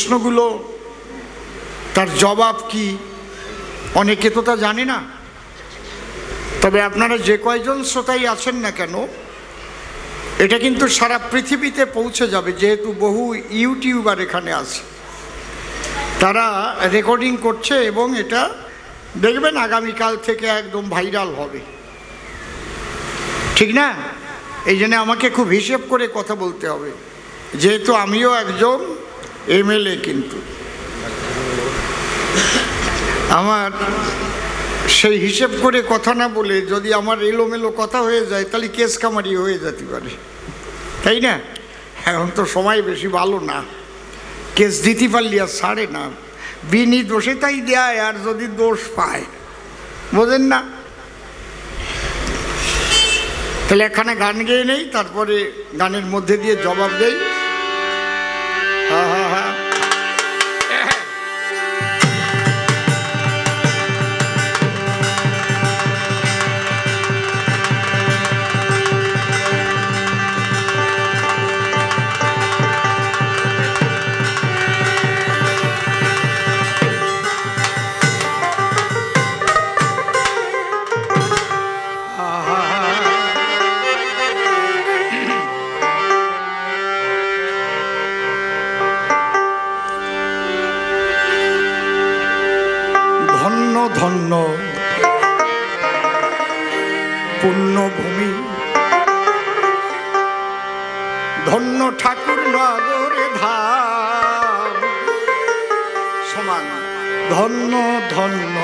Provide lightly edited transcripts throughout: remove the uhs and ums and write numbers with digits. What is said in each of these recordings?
প্রশ্নগুলো তার জবাব কি অনেকে তো তা জানে না। তবে আপনারা যে কয়জন শ্রোতাই আছেন না কেন, এটা কিন্তু সারা পৃথিবীতে পৌঁছে যাবে, যেহেতু বহু ইউটিউবার এখানে আছে, তারা রেকর্ডিং করছে এবং এটা দেখবেন আগামীকাল থেকে একদম ভাইরাল হবে, ঠিক না? এই জন্য আমাকে খুব হিসেব করে কথা বলতে হবে, যেহেতু আমিও একজন এমএলএ। কিন্তু আমার সেই হিসেব করে কথা না বলে যদি আমার এলোমেলো কথা হয়ে যায় তাহলে কেস কামারি হয়ে যেতে পারে, তাই না? এখন তো সময় বেশি ভালো না, কেস দিতে পারলি আর ছাড়ে না, বিনি দোষে তাই দেয়, আর যদি দোষ পায়, বোঝেন না? তাহলে এখানে গান গেয়ে নেই, তারপরে গানের মধ্যে দিয়ে জবাব দেই। হ্যাঁ হ্যাঁ হ্যাঁ, ধন্য পুণ্যভূমি, ধন্য ঠাকুর নগরে ধাম, সমান ধন্য ধন্য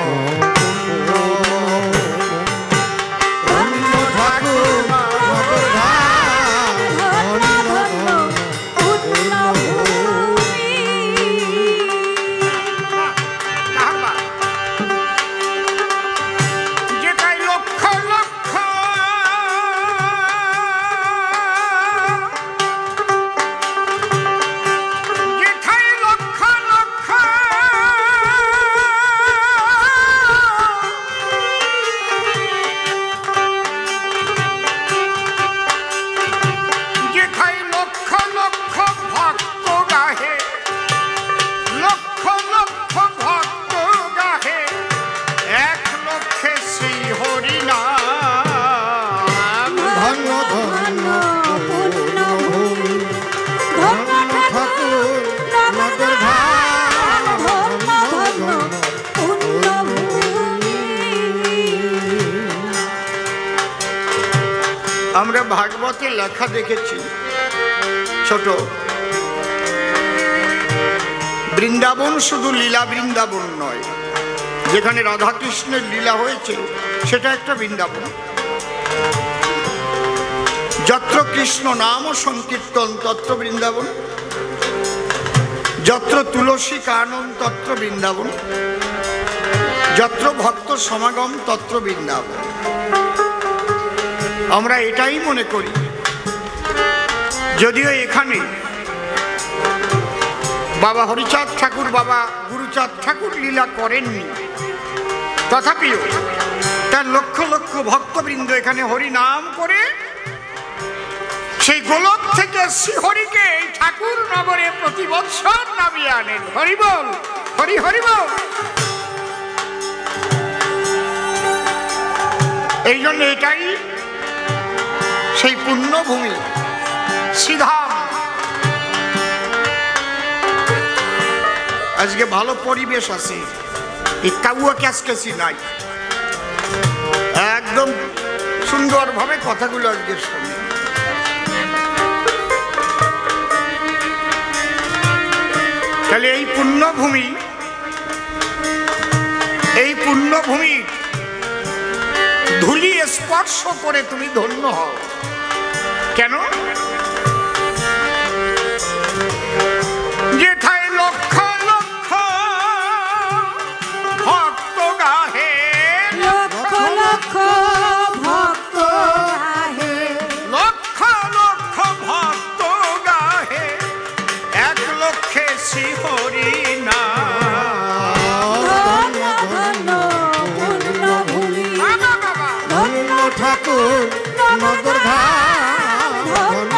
আমরা ভাগবতে লেখা দেখেছি ছোট, বৃন্দাবন শুধু লীলা বৃন্দাবন নয়, যেখানে রাধাকৃষ্ণের লীলা হয়েছে সেটা একটা বৃন্দাবন। যত্র কৃষ্ণ নাম সংকীর্তন তত্র বৃন্দাবন, যত্র তুলসী কানন তত্র বৃন্দাবন, যত্র ভক্ত সমাগম তত্র বৃন্দাবন। আমরা এটাই মনে করি, যদিও এখানে বাবা হরিচাঁদ ঠাকুর, বাবা গুরুচাঁদ ঠাকুর লীলা করেননি, তথাপিও তার লক্ষ লক্ষ ভক্তবৃন্দ এখানে হরি নাম করে সেই গোলক থেকে শ্রীহরিকে এই ঠাকুর নগরে প্রতি বৎসর নামিয়ে আনেন। হরি বল, হরি হরি বল। এই জন্য এটাই সেই পুণ্যভূমি শ্রীধাম। আজকে ভালো পরিবেশ আছে, এই কাউয়া ক্যাসকেসি নাই, একদম সুন্দরভাবে কথাগুলো আজকে শুনি। তাহলে এই পুণ্যভূমি ধুলি স্পর্শ করে তুমি ধন্য হও। কেন? যেথায় লক্ষ লক্ষ ভক্ত গাহে, লক্ষ লক্ষ ভক্ত গাহে, লক্ষ লক্ষ ভক্ত গাহে, এক লক্ষে শ্রীহরি নাম। ধন্য ধন্য পুণ্যভূমি, ধন্য ঠাকুর নগর ধাম, ধন্য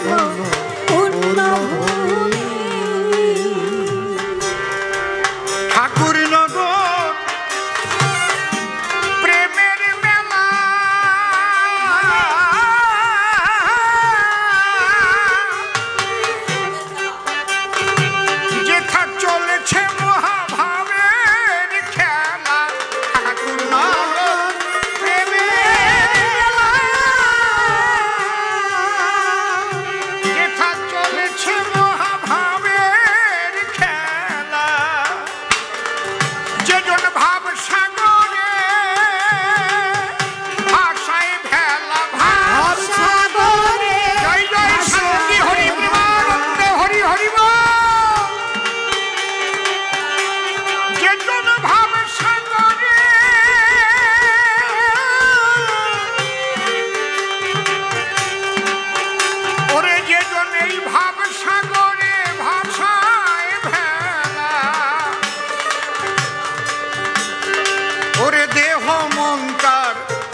ধন্য পুণ্যভূমি।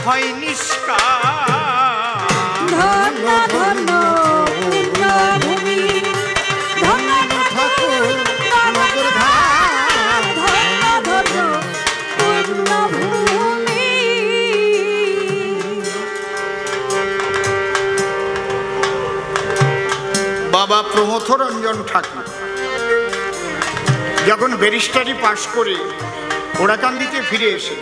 হয় নিষ্কাম। ধন্য ধন্য পুণ্যভূমি, ধন্য ঠাকুর নগর ধাম, ধন্য ধন্য পুণ্যভূমি। বাবা প্রমথরঞ্জন ঠাকুর যখন ব্যারিস্টারি পাশ করে ওরাকান্দিতে ফিরে এসে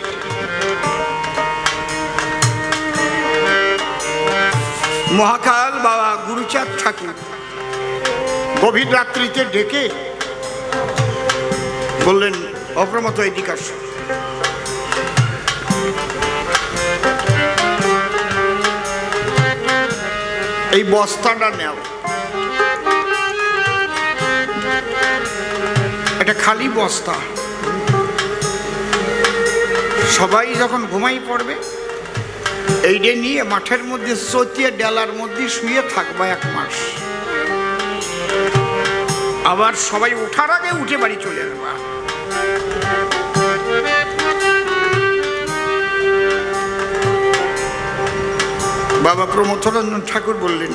মহাকাল বাবা গুরুচাঁদ ঠাকুর গভীর রাত্রিতে ডেকে বললেন, অপ্রমথ এদিকে আসো। এই বস্তাটা নেও, এটা খালি বস্তা, সবাই যখন ঘুমাই পড়বে এইটা নিয়ে মাঠের মধ্যে চতিয়ে ডেলার মধ্যে শুয়ে থাকবা 1 মাস, আবার সবাই ওঠার আগে উঠে বাড়ি চলে আসবা। বাবা প্রমথরঞ্জন ঠাকুর বললেন,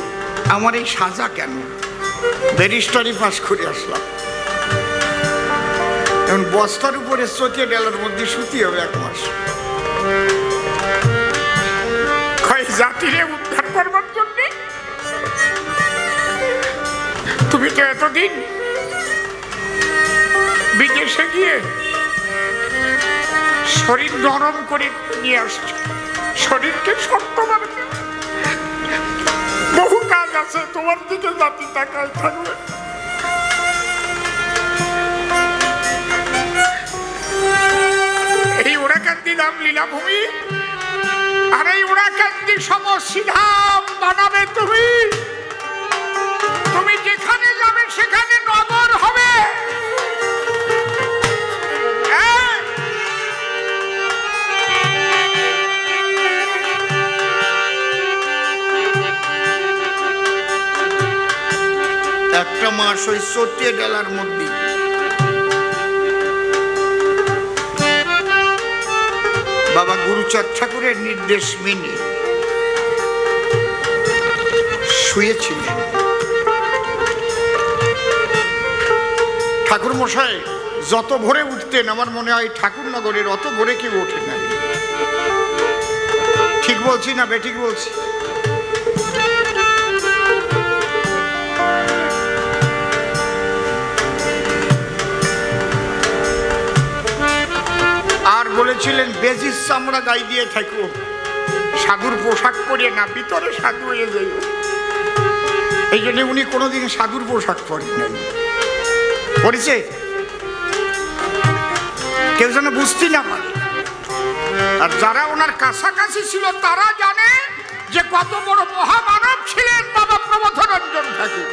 আমার এই সাজা কেন? ব্যারিস্টারি পাস করে আসলাম, এখন বস্তার উপরে চতিয়ে ডেলার মধ্যে শুতে হবে 1 মাস। জাতিরে উদ্ধার করবার জন্য তুমি তো এতদিন বিদেশে গিয়ে শরীর নরম করে নিয়ে আসছো, শরীরকে শক্ত বানাতে বহু কাজ আছে, তোমার দিকে জাতি তাকায় থাকবে। এই ওরাকান্দি নাম লীলাভূমি, আর এই ওরাকান্দি সমসিধাম বানাবে তুমি। তুমি যেখানে যাবে সেখানে নগর হবে। একটা মাস ওই চটিয়ে ডেলার মধ্যে বাবা গুরুচাঁদ ঠাকুরের নির্দেশ মেনে শুয়েছিলেন। ঠাকুর মশাই যত ভোরে উঠতেন, আমার মনে হয় ঠাকুরনগরের অত ভোরে কেউ ওঠে না। ঠিক বলছি না বেঠিক বলছি? আর বলেছিলেন, বেজির চামড়া গায়ে দিয়ে থাকো, সাধুর পোশাক পরে না, ভিতরে সাধু হয়ে যাই। এই জন্য উনি কোনোদিন সাধুর পোশাক পরেন নাই। পড়েছে কেউ যেন বুঝতে না পারে। আর যারা ওনার কাছাকাছি ছিল তারা জানে যে কত বড় মহামানব ছিলেন বাবা প্রমথরঞ্জন ঠাকুর।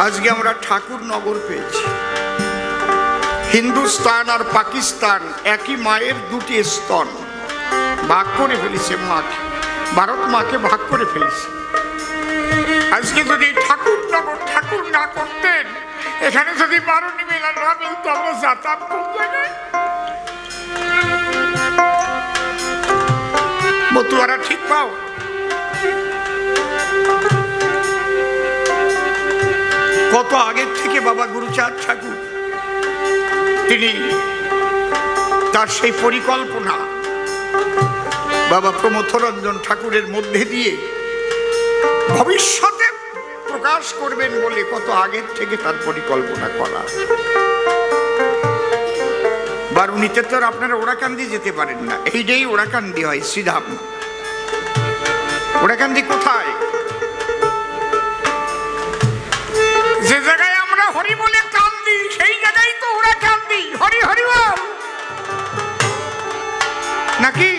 আজকে আমরা ঠাকুর নগর পেয়েছি। হিন্দুস্তান আর পাকিস্তান একই মায়ের দুটি স্তন, ভাগ করে ফেলেছে মাকে, ভারত মাকে ভাগ করে ফেলেছে। আজকে যদি ঠাকুর নগর ঠাকুর না করতেন, এখানে যদি বারুণী মেলা না মিলতো, আমরা যাতায়াত কোন জায়গায়? মতুয়ারা ঠিক পাও? কত আগের থেকে বাবা গুরুচাঁদ ঠাকুর তিনি তার সেই পরিকল্পনা বাবা প্রমথরঞ্জন ঠাকুরের মধ্যে দিয়ে ভবিষ্যতে প্রকাশ করবেন বলে কত আগের থেকে তার পরিকল্পনা করা। বারুণীতে তো আপনারা ওরাকান্দি যেতে পারেন না, এইটাই ওরাকান্দি হয়, শ্রীধাম। ওরাকান্দি কোথায়? যে জায়গায় আমরা হরি বলে কান্দি, সেই জায়গায় তো ওরা কান্দি। হরি হরি বল নাকি?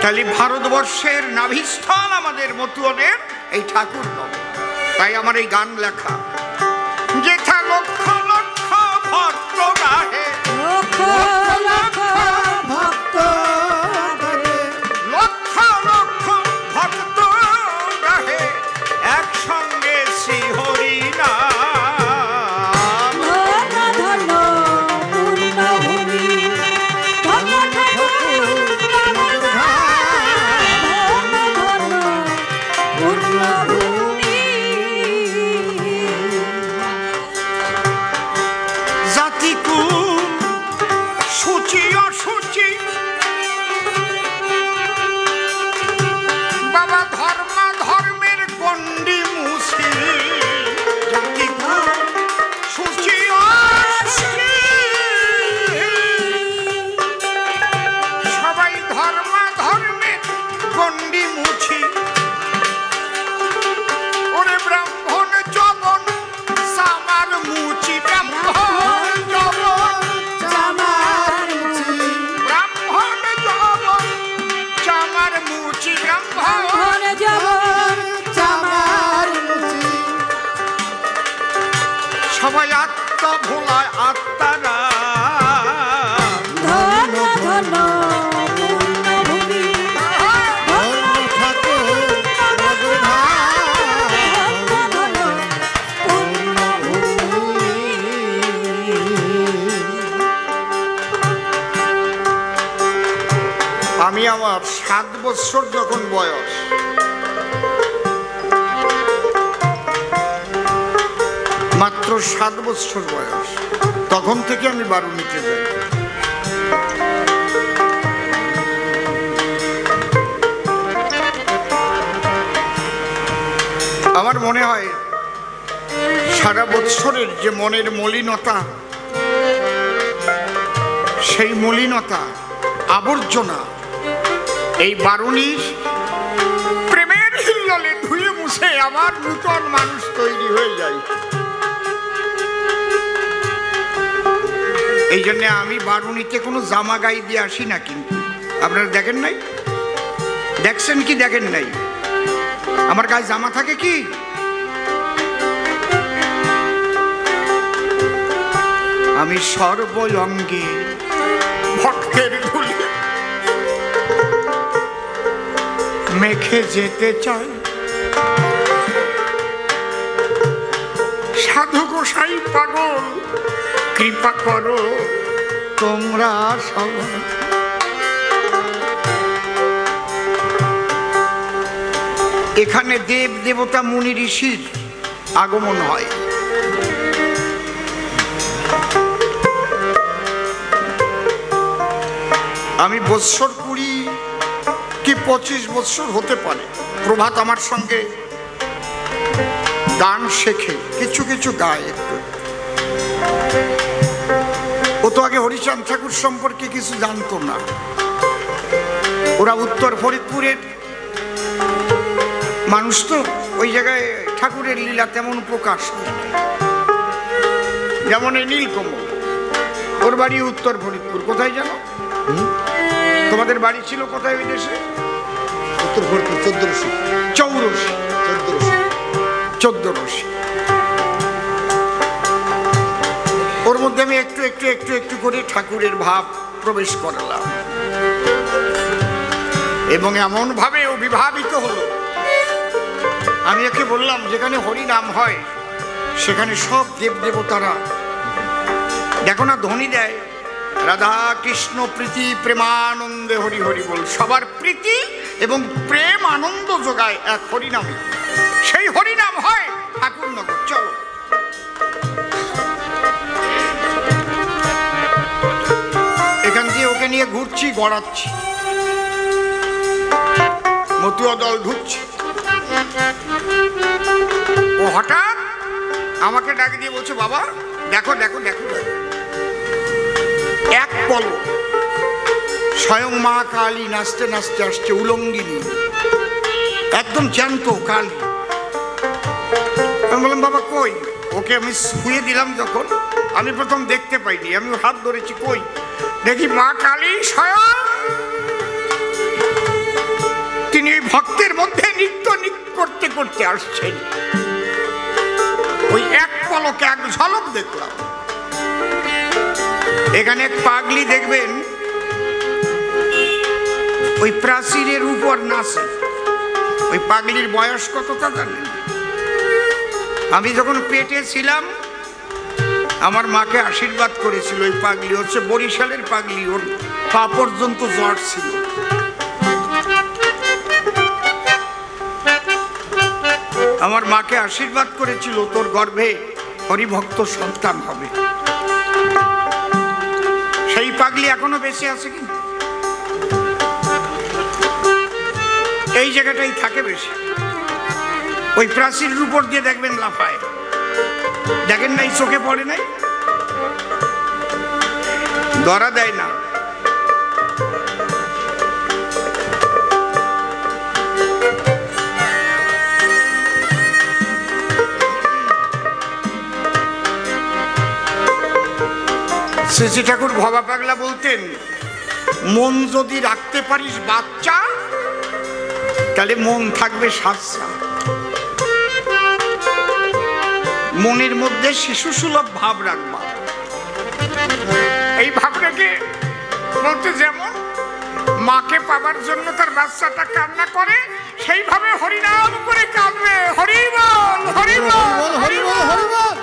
তাহলে ভারতবর্ষের নাভিস্থল আমাদের মতুয়াদের এই ঠাকুর নগর। তাই আমার এই গান লেখা, যেথা লক্ষ লক্ষ ধন্যভূমি জাতি কুল সূচি অসূচি বাবা ধর্মের গণ্ডি মুছি জাতি কুল সূচি অসূচি সবাই ধর্মে গণ্ডি মুছি ওরে ব্রাহ্মণ জবন সামার মুচি ব্রাহ্মণ জবন চামার মুচি ব্রাহ্মণ জবন চামার মুচি ব্রাহ্মণ জীবন চামার মুচি সবাই আত্মা ভোলায় আত্মারা ধন্য ধন্য পুণ্যভূমি ধন্য ঠাকুর নগরধাম ধন্য পুণ্যভূমি আমি আমার 7 বছর যখন বয়স মাত্র 7 বছর বয়স তখন থেকে আমি বারুণীতে যাই। আমার মনে হয় সারা বৎসরের যে মনের মলিনতা সেই মলিনতা আবর্জনা এই বারুণীর প্রেমের হিল্লোলে ধুয়ে মুছে আবার নূতন মানুষ তৈরি হয়ে যায়। এই জন্য আমি বারুণীতে কোনো জামা গায়ে দিয়ে আসি না, কিন্তু আপনারা দেখেন নাই, দেখছেন কি দেখেন নাই আমার গায়ে জামা থাকে কি? আমি সর্বঙ্গে ভক্তের ধুলি মেখে যেতে চাই। সাধু গোসাই পাগল কৃপা করো তোমরা সবাই। এখানে দেব দেবতা মুনি ঋষির আগমন হয়। আমি বৎসর 20 কি 25 বৎসর হতে পারে প্রভাত আমার সঙ্গে গান শেখে, কিছু কিছু গায় একটু। ও তো আগে হরিচাঁদ ঠাকুর সম্পর্কে কিছু জানতো না। ওরা উত্তর ফরিদপুরের মানুষ, তো ওই জায়গায় ঠাকুরের লীলা তেমন প্রকাশ হয়। যেমন এই নীলকমল, ওর বাড়ি উত্তর ফরিদপুর। কোথায় জানো? তোমাদের বাড়ি ছিল কোথায় ওই দেশে? উত্তর ফরিদপুর 14 ওর মধ্যে আমি একটু একটু একটু একটু করে ঠাকুরের ভাব প্রবেশ করালাম এবং এমন ভাবে ও বিভাবিত হলো। আমি একে বললাম, যেখানে হরি নাম হয় সেখানে সব দেব দেবতারা দেখো না ধ্বনি দেয়, রাধা কৃষ্ণ প্রীতি প্রেমানন্দে হরি হরি বল। সবার প্রীতি এবং প্রেম আনন্দ যোগায় এক হরিনামে। সেই হরিনাম হয় ঠাকুরনগর। চলো এখান দিয়ে ওকে নিয়ে ঘুরছি, গড়াচ্ছি, মতুয়া দল ঢুকছি। ও হঠাৎ আমাকে ডাক দিয়ে বলছে, বাবা দেখো দেখো দেখো দেখো। এক পলক স্বয়ং মা কালী নাচতে নাচতে আসছে, উলঙ্গিনী, একদম জ্যান্ত কালী। আমি বললাম, বাবা কই? ওকে আমি শুয়ে দিলাম যখন, আমি প্রথম দেখতে পাইনি, আমি হাত ধরেছি, কই দেখি মা কালী স্বয়ং তিনি ওই ভক্তের মধ্যে নৃত্য করতে করতে আসছেন। ওই এক পলকে এক ঝলক দেখলাম। এখানে এক পাগলি দেখবেন ওই প্রাচীরের উপর নাচে। ওই পাগলির বয়স কত তা জানেন? আমি যখন পেটে ছিলাম আমার মাকে আশীর্বাদ করেছিল ওই পাগলি। হচ্ছে বরিশালের পাগলি, ওর পা পর্যন্ত জ্বর ছিল। আমার মাকে আশীর্বাদ করেছিল তোর গর্ভে হরিভক্ত সন্তান হবে। সেই পাগলি এখনো বেঁচে আছে কি? এই জায়গাটাই থাকে বেশি। ওই প্রাচীরের উপর দিয়ে দেখবেন লাফায়, দেখেন নাই? চোখে পড়ে নাই? ধরা দেয় না। শ্রী ঠাকুর ভবা পাগলা বলতেন, মন যদি রাখতে পারিস বাচ্চা, তাহলে মন থাকবে সাচ্চা। মনের মধ্যে শিশু সুলভ ভাব রাখবা। এই ভাবটাকে বলতে, যেমন মাকে পাবার জন্য তার বাচ্চাটা কান্না করে, সেইভাবে হরিনাম করে কাঁদবে। হরি বল, হরি বল, হরি বল।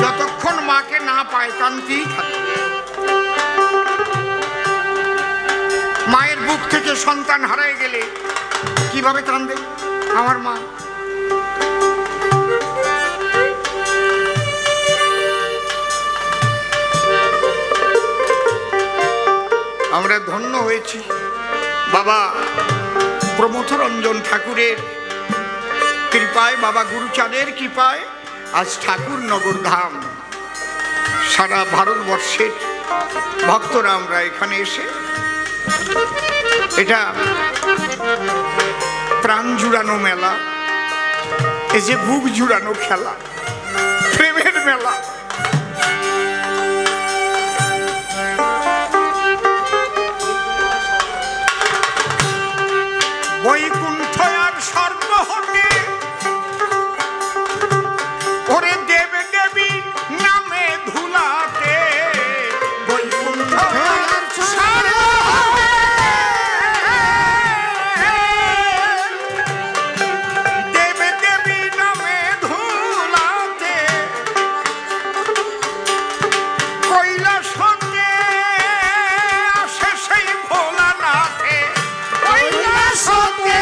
যতক্ষণ মাকে না পায় কাঁদতেই থাকে। মায়ের বুক থেকে সন্তান হারিয়ে গেলে কিভাবে কাঁদে আমার মা? আমরা ধন্য হয়েছি বাবা প্রমথরঞ্জন ঠাকুরের কৃপায়, বাবা গুরুচাঁদের কৃপায় আজ ঠাকুর নগর ধাম সারা ভারতবর্ষের ভক্তরা আমরা এখানে এসে এটা প্রাণ জুড়ানো মেলা, এই যে বুক জুড়ানো খেলা, প্রেমের মেলা। বৈকুণ্ঠ আর স্বর্গ হতে ওরে দেব দেবী নামে ধুলাতে, বৈকুণ্ঠ দেব দেবী নামে ধুলাতে, কৈলাস হতে আসে সেই ভোলানাথে, কৈলাস হতে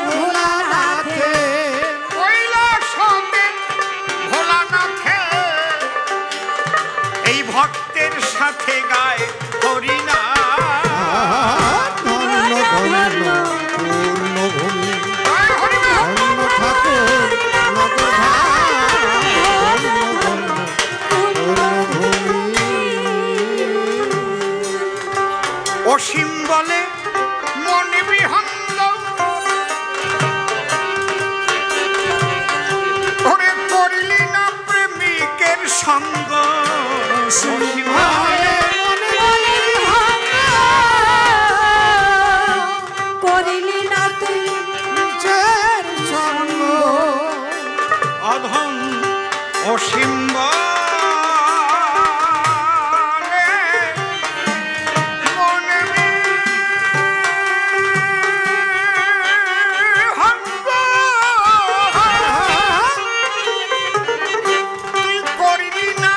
ভোলানাথে, কৈলাস হতে ভোলানাথে, এই ভক্তের সাথে গায় হরিনাম। ধন্য ধন্য পূর্ণভূমি, গায় হরিনাম। ধন্য ঠাকুর নগর ধাম, ধন্য পূর্ণভূমি। অসীম বলে মনে বিহন্দ, ওরে করলি না প্রেমিকের সঙ্গ। অসীম বলে করিলি না তুই নিজের সঙ্গ, অধম অসীম বলে মনে বিহন্দ, তুই করলি না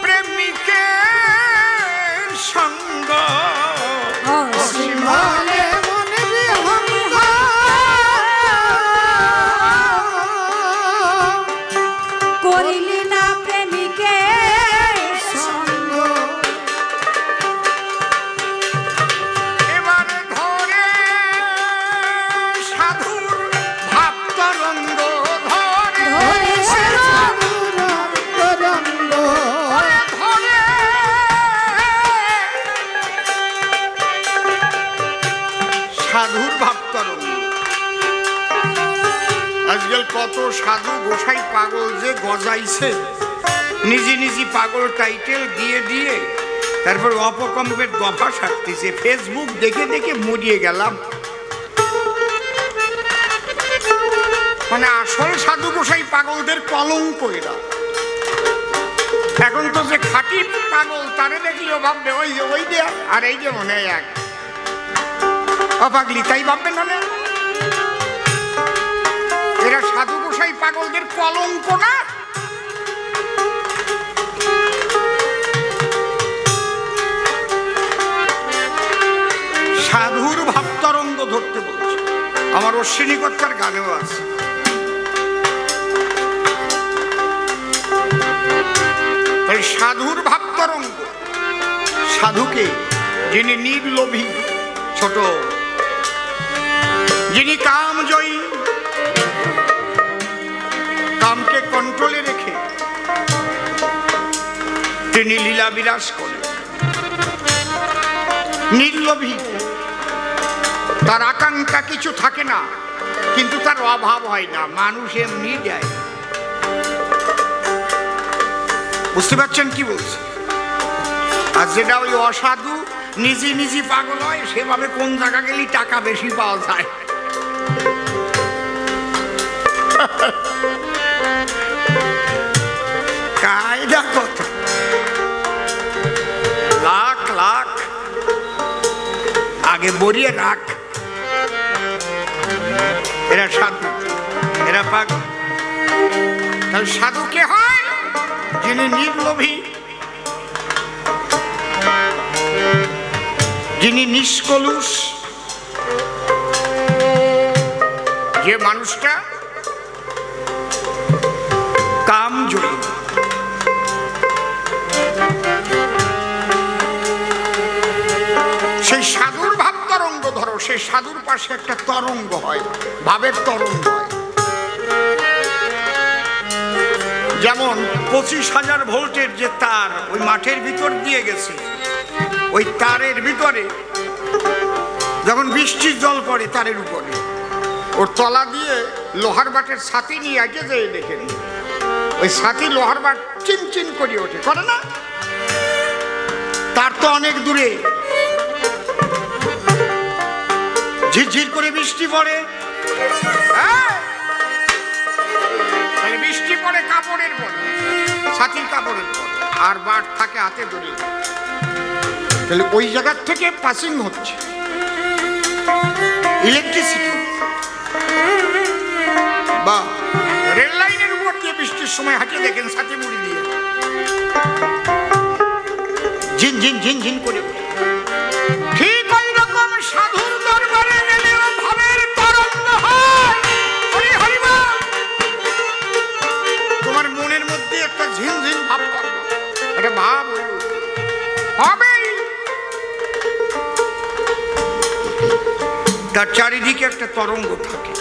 প্রেমিকের সঙ্গ। অসীম বলে মনে বিহঙ্গ, করিলি না প্রেমিকের সঙ্গ। এবার ধরে সাধুর ভাব তরঙ্গ, ধরে ধরে সাধুর অন্তরঙ্গ, ধরে সাধুর ভাব তরঙ্গ। আজকাল কত সাধু গোসাই পাগল যে গজাইছে, নিজে নিজে পাগল টাইটেল দিয়ে দিয়ে তারপর অপকম্পের দফা সারতেছে। ফেসবুক দেখে দেখে মরিয়ে গেলাম। মানে আসল সাধু গোসাই পাগলদের কলঙ্ক এরা। এখন তো যে খাঁটি পাগল তারে দেখলেও ভাববে ওই যে ওই যে, আর এই যে মনে হয় এক অপাগলি, তাই ভাববে না? এরা সাধু গোসাই পাগলদের কলঙ্ক না? সাধুর ভাব তরঙ্গ ধরতে বলছে। আমার অশ্বিনী কর্তার গানেও আছে। তাই সাধুর ভাব তরঙ্গ, সাধুকে যিনি নির্লোভী, ছোট, যিনি কামজয়ী, কামকে কন্ট্রোলে রেখে তিনি লীলা বিলাস করেন, নির্লোভী, তার আকাঙ্ক্ষা কিছু থাকে না, কিন্তু তার অভাব হয় না, মানুষ এমনি যায়। বুঝতে পারছেন কি বলছে? আর যেটা ওই অসাধু নিজে নিজে পাগল হয়, সেভাবে কোন জায়গা গেলে টাকা বেশি পাওয়া যায়। কায়দা কত, লাখ লাখ আগে বরিয়ে রাখ। এরা সাধু, এরা পাগল। তাহলে সাধু কে হয়? যিনি নির্লোভী, যিনি নিষ্কলুষ, যে মানুষটা কামজয়ী। সেই সাধুর ভাব তরঙ্গ ধরো, সেই সাধুর পাশে একটা তরঙ্গ হয়, ভাবের তরঙ্গ হয়। যেমন 25,000 ভোল্টের যে তার ওই মাঠের ভিতর দিয়ে গেছে, ওই তারের ভিতরে যখন বৃষ্টির জল পড়ে তারের উপরে, ওর তলা দিয়ে লোহার বাটের ছাতি নিয়ে আগে যেয়ে দেখেন, ওই ছাতি লোহার বাট চিনচিন করে ওঠে, করে না? তার তো অনেক দূরে, ঝিরঝির করে বৃষ্টি পড়ে, তাহলে বৃষ্টি পড়ে কাপড়ের পরে, ছাতির কাপড়ের পরে, আর বাট থাকে হাতে ধরে, তাহলে ওই জায়গার থেকে পাসিং হচ্ছে ইলেকট্রিসিটি। বা রেল লাইনের উপর দিয়ে বৃষ্টির সময় হাঁটিয়ে দেখেন ছাতি মুড়ি দিয়ে ঝিন ঝিন ঝিন ঝিন করে। ঠিক ওই রকম সাধুর দরবারে গেলেও ভাবের তরঙ্গ হয়। হরি হরি বল। তোমার মনের মধ্যে একটা ঝিনঝিন ভাব করবে, একটা ভাব হবেই। তার চারিদিকে একটা তরঙ্গ থাকে,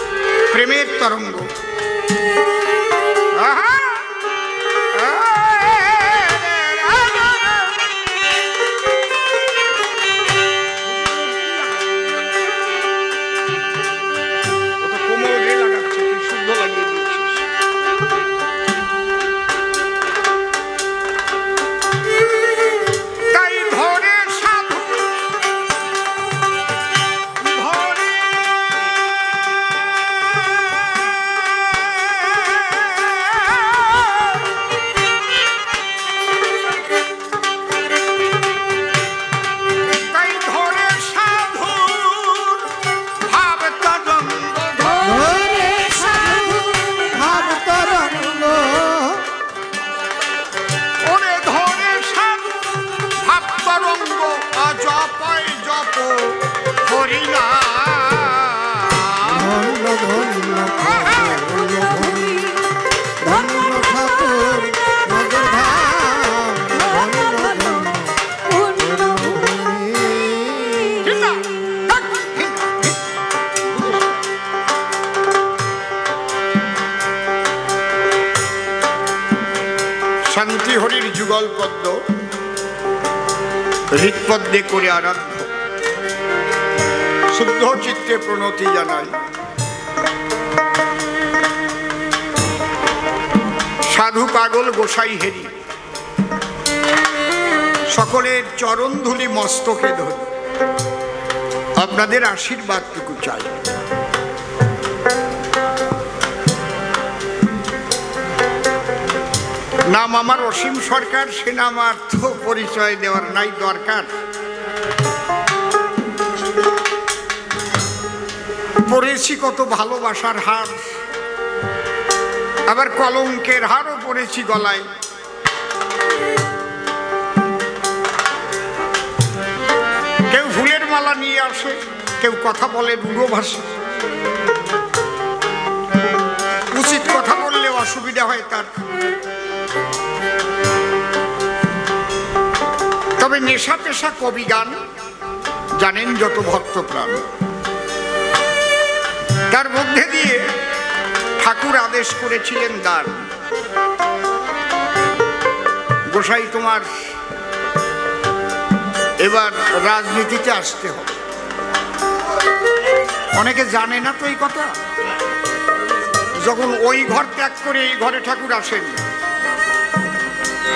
প্রেমের তরঙ্গ। কোমরে লাগাচ্ছে, তুই শুদ্ধ লাগিয়ে দিয়েছিস। তাই ধরে সাধু ধরে শান্তি হরির যুগল পদ্ম হৃৎপদ্মে করে আরাধ্য, শুদ্ধ চিত্তে প্রণতি জানাই। সাধু পাগল গোসাই হেরি, সকলের চরণ ধুলি মস্তকে ধরি, আপনাদের আশীর্বাদটুকু চাই। নাম আমার অসীম সরকার, সে নাম আর তো পরিচয় দেওয়ার নাই দরকার। পড়েছি কত ভালোবাসার হার, আবার কলঙ্কের হারও পড়েছি গলায়। কেউ ফুলের মালা নিয়ে আসে, কেউ কথা বলে রূঢ় ভাষা, উচিত কথা বললে অসুবিধা হয় তার। তবে নেশা পেশা কবি গান জানেন যত ভক্ত প্রাণ, তার মধ্যে দিয়ে ঠাকুর আদেশ করেছিলেন দান, গোসাই তোমার এবার রাজনীতিতে আসতে হবে। অনেকে জানে না তো এই কথা। যখন ওই ঘর ত্যাগ করে এই ঘরে ঠাকুর আসেন,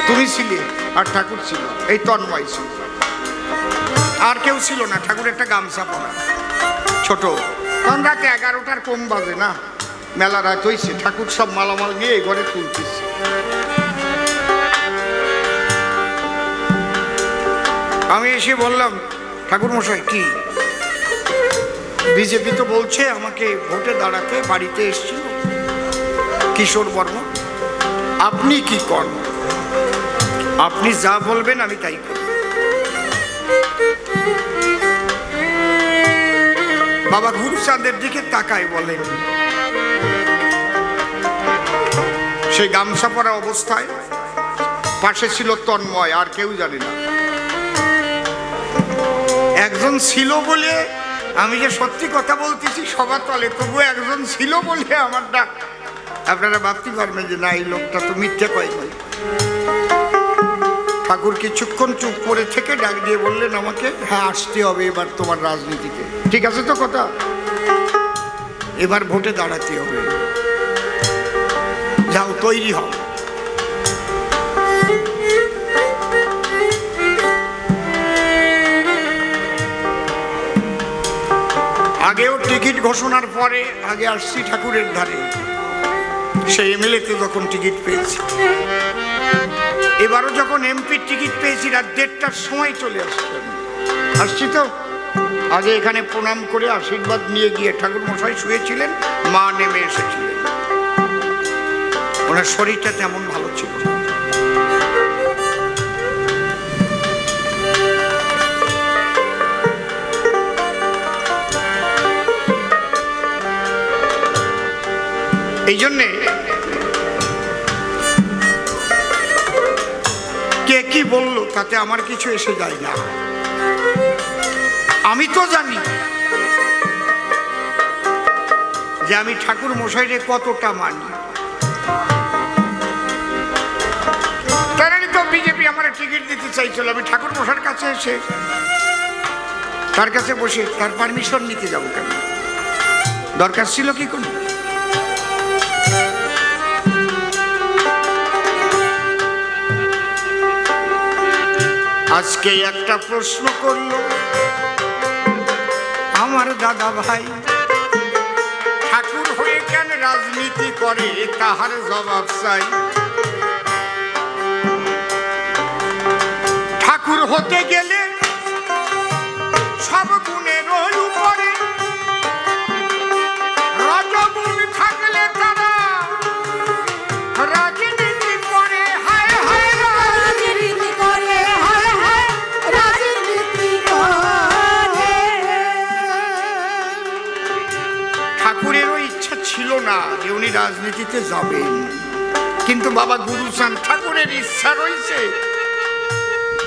তুমি ছিলে আর ঠাকুর ছিল, এই তন্ময় ছিল, আর কেউ ছিল না। ঠাকুর একটা গামছা পরা ছোট, তখন রাত 11টার কম বাজে না, মেলা রাত হয়েছে, ঠাকুর সব মালামাল নিয়ে এই ঘরে তুলতেছে। আমি এসে বললাম, ঠাকুর মশাই কি বিজেপি তো বলছে আমাকে ভোটে দাঁড়াতে, বাড়িতে এসেছিল কিশোর বর্মন, আপনি কি করেন? আপনি যা বলবেন আমি তাই করব। বাবা গুরুচাঁদের দিকে তাকায় বলেন, সেই গামছা পরা অবস্থায় পাশে ছিল তন্ময়, আর কেউ জানে না। একজন ছিল বলে আমি যে সত্যি কথা বলতেছি সবার তলে, তবু একজন ছিল বলে আমার ডাক। আপনারা ভাবতে পারবেন যে না, এই লোকটা তো মিথ্যে কয় নাই। ঠাকুর কিছুক্ষণ চুপ করে থেকে ডাক দিয়ে বললেন আমাকে, হ্যাঁ আসতে হবে এবার তোমার রাজনীতিতে, ঠিক আছে তো কথা, এবার ভোটে দাঁড়াতে হবে, যাও তৈরি হও। আগেও টিকিট ঘোষণার পরে আগে আসছি ঠাকুরের ধারে, সেই এমএলএতে যখন টিকিট পেয়েছি, এবারও যখন এমপির টিকিট পেয়েছি রাত 1:30টার সময় চলে আসছি তো আগে এখানে প্রণাম করে আশীর্বাদ নিয়ে গিয়ে, ঠাকুর মশাই শুয়েছিলেন, মা নেমে এসেছিলেন, ওনার শরীরটা তেমন ভালো ছিল না। এই জন্যে কে কি বললো তাতে আমার কিছু এসে যায় না। আমি তো জানি যে আমি ঠাকুর মশাইরে কতটা মানি। তারাই তো বিজেপি আমার টিকিট দিতে চাইছিল, আমি ঠাকুর মশাইয়ের কাছে এসে তার কাছে বসে তার পারমিশন নিতে যাবো কেন? দরকার ছিল কি কোনো? আজকে একটা প্রশ্ন করলো আমার দাদা ভাই, ঠাকুর হয়ে কেন রাজনীতি করে, তাহার জবাব চাই। ঠাকুর হতে গেলে সব গুণের উপরে রজগুণ থাকলে তারা রাজনীতি করে। হায় হায় রাজনীতি করে, হায় হায় রাজনীতি করে। ঠাকুরেরও ইচ্ছা ছিল না যে উনি রাজনীতিতে যাবেন, কিন্তু বাবা গুরুচাঁদ ঠাকুরের ইচ্ছা রয়েছে,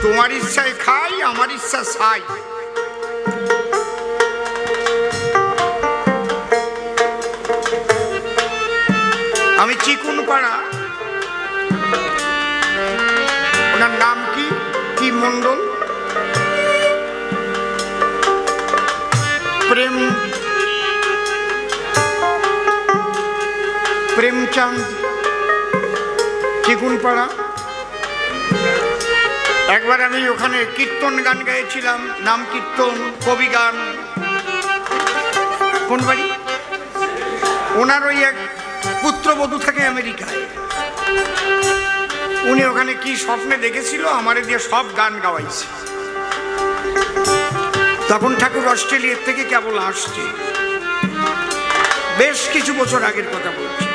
তোমার ইচ্ছায় খাই, আমার ইচ্ছা ছাই। আমি চিকুনপাড়া, ওনার নাম কি কি মন্ডল, প্রেমচাঁদ চিকুনপাড়া। একবার আমি ওখানে কীর্তন গান গাইছিলাম, নাম কীর্তন, কবি গান। কোন বাড়ি? ওনার ওই এক পুত্রবধূ থাকে আমেরিকায়, উনি ওখানে কি স্বপ্নে দেখেছিল, আমারে দিয়ে সব গান গাওয়াইছে। তখন ঠাকুর অস্ট্রেলিয়ার থেকে কেবল আসছে, বেশ কিছু বছর আগের কথা বলছি।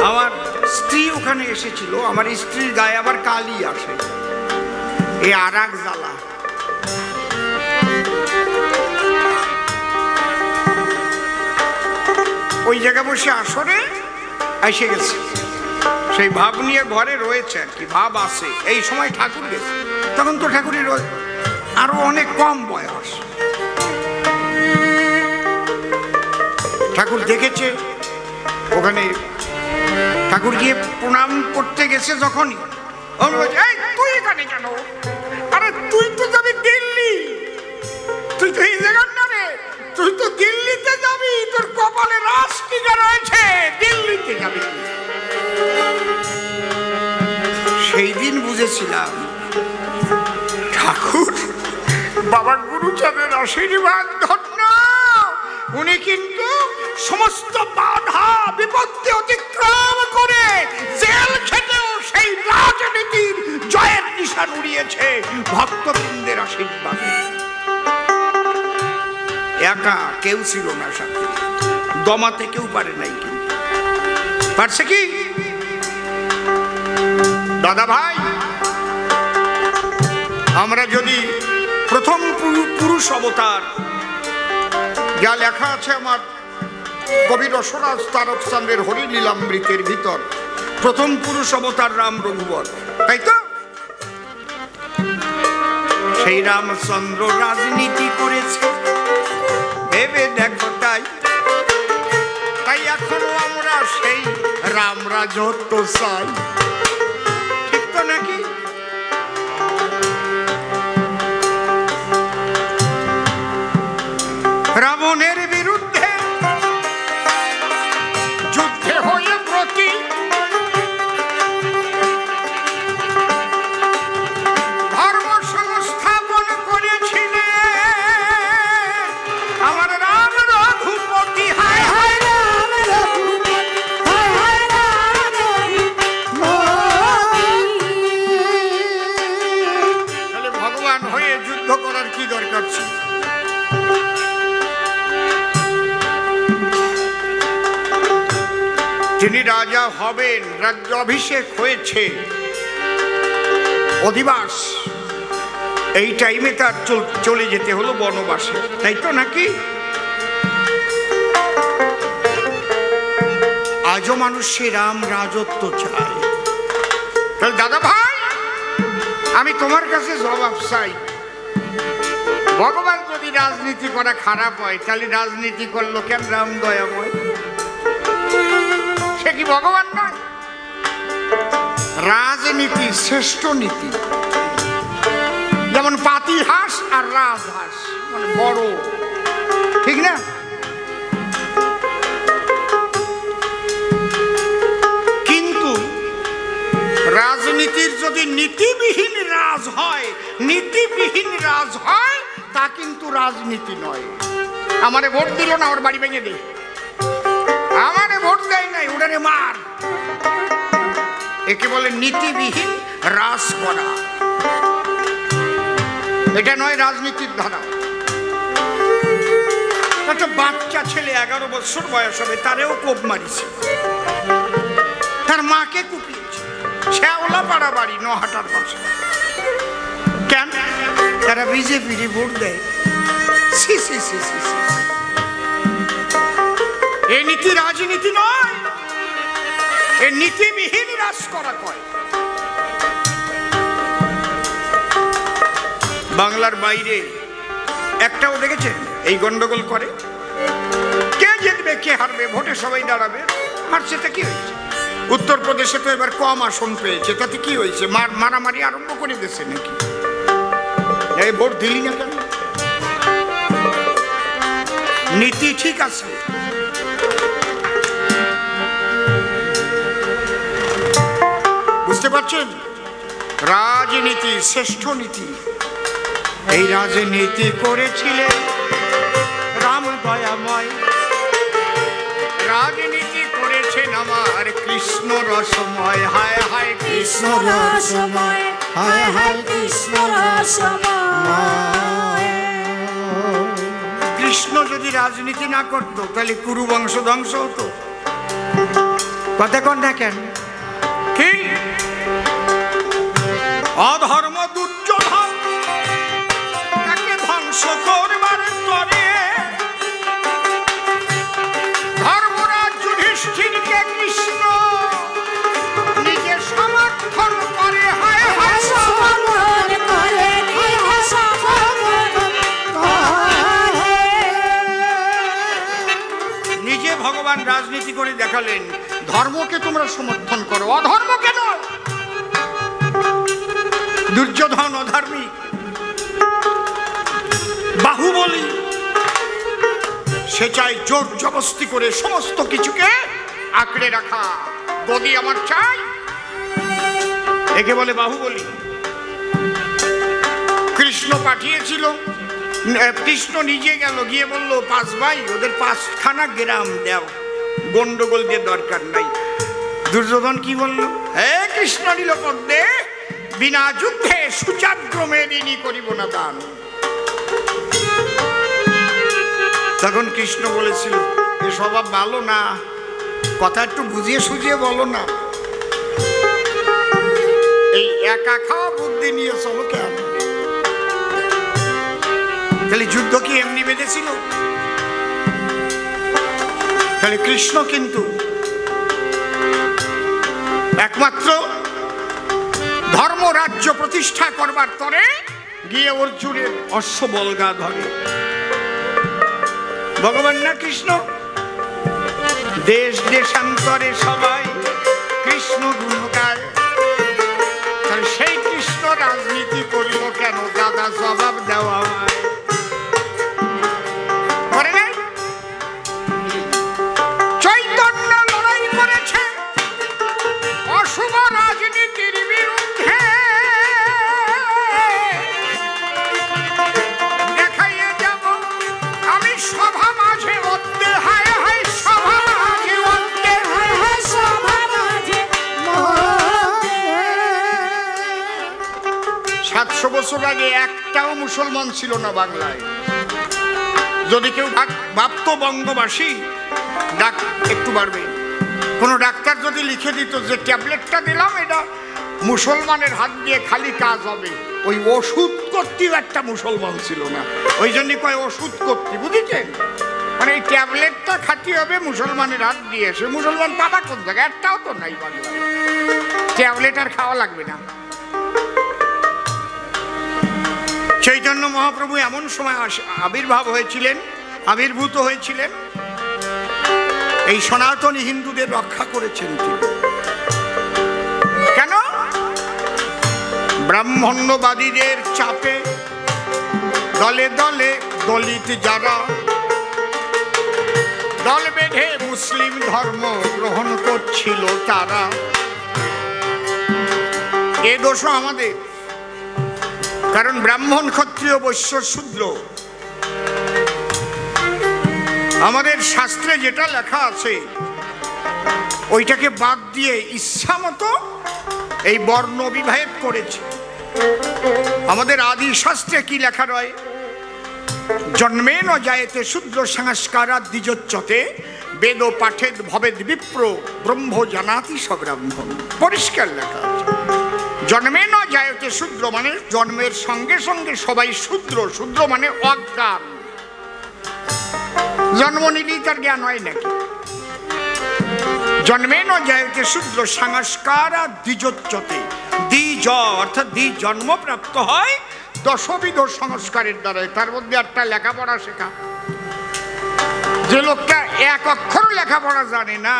আমার স্ত্রী ওখানে এসেছিল, আমার স্ত্রীর গায়ে আবার কালি আসে, এই আর এক জ্বালা। ওই জায়গায় বসে আসরে এসে গেছে, সেই ভাব নিয়ে ঘরে রয়েছে আর কি, ভাব আসে। এই সময় ঠাকুর গেছে, তখন তো ঠাকুরের আরো অনেক কম বয়স। ঠাকুর দেখেছে ওখানে, ঠাকুর গিয়ে প্রণাম করতে গেছে যখনই তুই এখানে কেন? আরে তুই তো যাবি দিল্লি, তুই তো এই জায়গার না রে, তুই তো দিল্লিতে যাবি, তোর কপালে রাষ্ট্রীয় রয়েছে, দিল্লিতে যাবি। সেই দিন বুঝেছিলাম ঠাকুর বাবা গুরুচাঁদের আশীর্বাদ ধন্য, উনি কিন্তু সমস্ত বাধা বিপত্তি অতিক্রম করে জেল খেটেও সেই রাজনীতির জয়ের নিশান উড়িয়েছে ভক্তবৃন্দের আশীর্বাদে। একা কেউ ছিল না সাথে, দমাতে কেউ পারে নাই। কিন্তু পারছে কি দাদা ভাই? আমরা যদি প্রথম পুরুষ অবতার যা লেখা আছে আমার কবি রসরাজ তারকচন্দ্রের হরিলীলামৃতের ভিতর, প্রথম পুরুষ অবতার রাম রঘুবর, তাই তো? সেই রামচন্দ্র রাজনীতি করেছে ভেবে দেখো, তাই তাই এখনো আমরা সেই রাম রাজত্ব চাই, ঠিক তো নাকি? রাবণের বিরুদ্ধে যুদ্ধে হয়ে প্রতি ধর্ম সংস্থাপন করেছিলেন আমার রাম রঘুপতি। হায় হায় রাম রঘুপতি, হায় হায় রাম রঘুপতি। তাহলে ভগবান হয়ে যুদ্ধ করার কি দরকার ছিল? যিনি রাজা হবেন, রাজ্য অভিষেক হয়েছে, অধিবাস, এই টাইমে তার চলে যেতে হলো বনবাসে, তাই তো নাকি? আজও মানুষ সে রাম রাজত্ব চায়। তাহলে দাদা ভাই, আমি তোমার কাছে জবাব চাই, ভগবান যদি রাজনীতি করা খারাপ হয়, তাহলে রাজনীতি করলো কেন রাম দয়াময়? সে কি ভগবান নয়? রাজনীতি শ্রেষ্ঠ নীতি, যেমন পাতিহাঁস আর রাজহাঁস, মানে বড়, ঠিক না? কিন্তু রাজনীতির যদি নীতিবিহীন রাজ হয়, নীতিবিহীন রাজ হয়, তা কিন্তু রাজনীতি নয়। আমারে ভোট দিল না, ওর বাড়ি ভেঙে দে, আমারে ভোট দেয় নাই, ওটারে মার, একে বলে নীতিবিহীন রাজ করা। এটা নয় রাজনীতির ধারা। একটা বাচ্চা ছেলে 11 বছর বয়স হবে, তারেও কোপ মারিছে, তার মাকে কুপিয়েছে, শ্যাওলা পাড়া বাড়ি, নহাটার পাশে। কেন? তারা বিজেপির ভোট দেয়। সি সি সি সি সি, এই নীতি রাজনীতি নয়, এই নীতিবিহীন রাজ করা কয়। বাংলার বাইরে একটাও দেখেছেন এই গন্ডগোল করে? কে জিতবে কে হারবে, ভোটে সবাই দাঁড়াবে, হারছে তা কি হয়েছে? উত্তরপ্রদেশে তো এবার কম আসন পেয়েছে, তাতে কি হয়েছে? মারামারি আরম্ভ করে দিয়েছে নাকি? এই ভোট দিলি না কেন? নীতি ঠিক আছে, বুঝতে পারছেন? রাজনীতি শ্রেষ্ঠ নীতি। এই রাজনীতি করেছিলেন রাম দয়াময়, রাজনীতি করেছেন আমার কৃষ্ণ রসময়। হায় হায় কৃষ্ণ রসময়, হায় হায় কৃষ্ণ রসময়। কৃষ্ণ যদি রাজনীতি না করতো, তাহলে কুরু বংশ ধ্বংস হতো। কথা কন না কেন? কি অধর্ম দুর্যোধন তাকে ধ্বংস করবার তরে ধর্মরাজ রাজনীতি করে দেখালেন ধর্মকে তোমরা সমর্থন করো, অধর্ম কেন? দুর্যোধন অধার্মিক, বাহুবলী, সে চাই জোর জবস্তি করে সমস্ত কিছুকে আঁকড়ে রাখা। গদি আমার চাই, একে বলে বাহুবলী। কৃষ্ণ পাঠিয়েছিল, কৃষ্ণ নিজে গেল, গিয়ে বলল 5 ভাই ওদের 5খানা গ্রাম দাও, গন্ডগোল দিয়ে দরকার নাই। দুর্যোধন কি বলল? হে কৃষ্ণ নীলপদ্মে, বিনা যুদ্ধে সুচাগ্রমে ঋণী করিব না দান। তখন কৃষ্ণ বলেছিল এ স্বভাব ভালো না, কথা একটু বুঝিয়ে সুঝিয়ে বলো না, এই একা খাওয়া বুদ্ধি নিয়ে চলো কেন? তাহলে যুদ্ধ কি এমনি বেঁধেছিল? তাহলে কৃষ্ণ কিন্তু একমাত্র ধর্ম রাজ্য প্রতিষ্ঠা করবার তরে গিয়ে অর্জুনের অশ্ব বলগা ধরে। ভগবান না কৃষ্ণ? দেশ দেশান্তরে সবাই কৃষ্ণ গুণ গায়, তাহলে সেই কৃষ্ণ রাজনীতি করল কেন? দাদা জবাব দেওয়া করে নাই? চৈতন্য লড়াই করেছে অশুভ রাজনীতির বিরুদ্ধে, দেখাইয়ে যাব আমি সভা মাঝে অদ্দে, হায় হায় সভা মাঝে অদ্দে, হায় হায় সভা মাঝে 700 বছর আগে একটাও মুসলমান ছিল না বাংলায়। যদি কেউ ভাবতো বঙ্গবাসী একটু বাড়বে, কোনো ডাক্তার যদি লিখে দিত যে ট্যাবলেটটা দিলাম এটা মুসলমানের হাত দিয়ে খালি কাজ হবে, ওই ওষুধ কর্তীও একটা মুসলমান ছিল না। ওই জন্য কয় ওষুধ কর্তী, বুঝেছেন? মানে এই ট্যাবলেটটা খাতি হবে মুসলমানের হাত দিয়ে। সে মুসলমান পাবা কোন জায়গায়? একটাও তো নাই বাংলায়। ট্যাবলেট আর খাওয়া লাগবে না। চৈতন্য মহাপ্রভু এমন সময় আবির্ভূত হয়েছিলেন, এই সনাতনী হিন্দুদের রক্ষা করেছেন তিনি। কেন? ব্রাহ্মণ্যবাদীদের চাপে দলে দলে দলিত যারা দল বেঁধে মুসলিম ধর্ম গ্রহণ করছিল তারা। এ দোষও আমাদের, কারণ ব্রাহ্মণ ক্ষত্রিয় বৈশ্য শূদ্র আমাদের শাস্ত্রে যেটা লেখা আছে ওইটাকে বাদ দিয়ে ইচ্ছা মতো এই বর্ণ বিভেদ করেছে। আমাদের আদি শাস্ত্রে কি লেখা রয়? জন্মেন জায়েতে শূদ্র সংস্কারাৎ দ্বিজোচ্যতে, বেদ পাঠেদ ভবেদ বিপ্র, ব্রহ্ম জানাতি সব্রাহ্মণ। পরিষ্কার লেখা আছে। জন্মেন জায়েতে শূদ্র মানে জন্মের সঙ্গে সঙ্গে সবাই শূদ্র। শূদ্র মানে অজ্ঞান। জন্ম নিলেই তার জ্ঞান হয় নাকি? জন্মেন জায়েতে শূদ্র সংস্কারাৎ দ্বিজোচ্যতে, দ্বিজ অর্থাৎ জন্ম প্রাপ্ত হয় 10বিধ সংস্কারের দ্বারাই। তার মধ্যে একটা লেখাপড়া শেখা। যে লোকটা এক অক্ষর লেখাপড়া জানে না,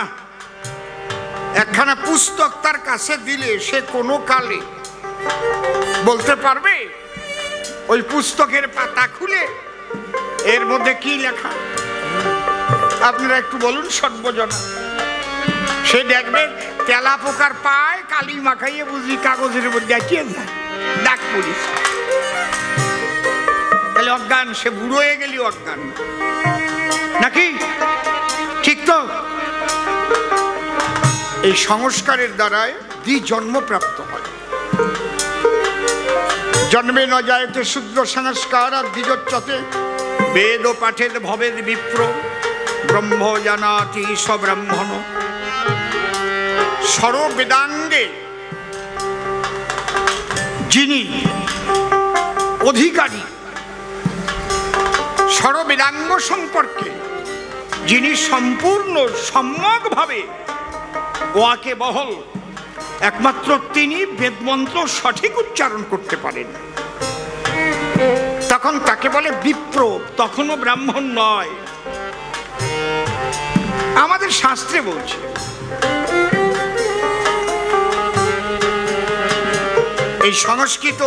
একখানা পুস্তক তার কাছে দিলে সে কোনো কালে বলতে পারবে ওই পুস্তকের পাতা খুলে এর মধ্যে কি লেখা? আপনারা একটু বলুন সর্বজনা। সে দেখবে তেলা পোকার পায় কালি মাখাইয়ে বুঝি কাগজের মধ্যে আঁকিয়ে যায়, ডাক পুলিশ। তাহলে অজ্ঞান, সে বুড়ো হয়ে গেলি অজ্ঞান নাকি? ঠিক তো? এই সংস্কারের দ্বারায় দ্বিজন্ম প্রাপ্ত হয়। জন্মে ন জায়তে শূদ্র সংস্কারাৎ দ্বিজোচ্যতে, বেদ পাঠেদ ভবেদ বিপ্র, ব্রহ্ম জানাতি সব্রাহ্মণ। সর্ববেদাঙ্গে যিনি অধিকারী, সর্ববেদাঙ্গ সম্পর্কে যিনি সম্পূর্ণ সম্যকভাবে ওয়াকে বহল, একমাত্র তিনি বেদমন্ত্র সঠিক উচ্চারণ করতে পারেন। তখন তাকে বলে বিপ্র, তখনও ব্রাহ্মণ নয়। আমাদের শাস্ত্রে বলছে। এই সংস্কৃত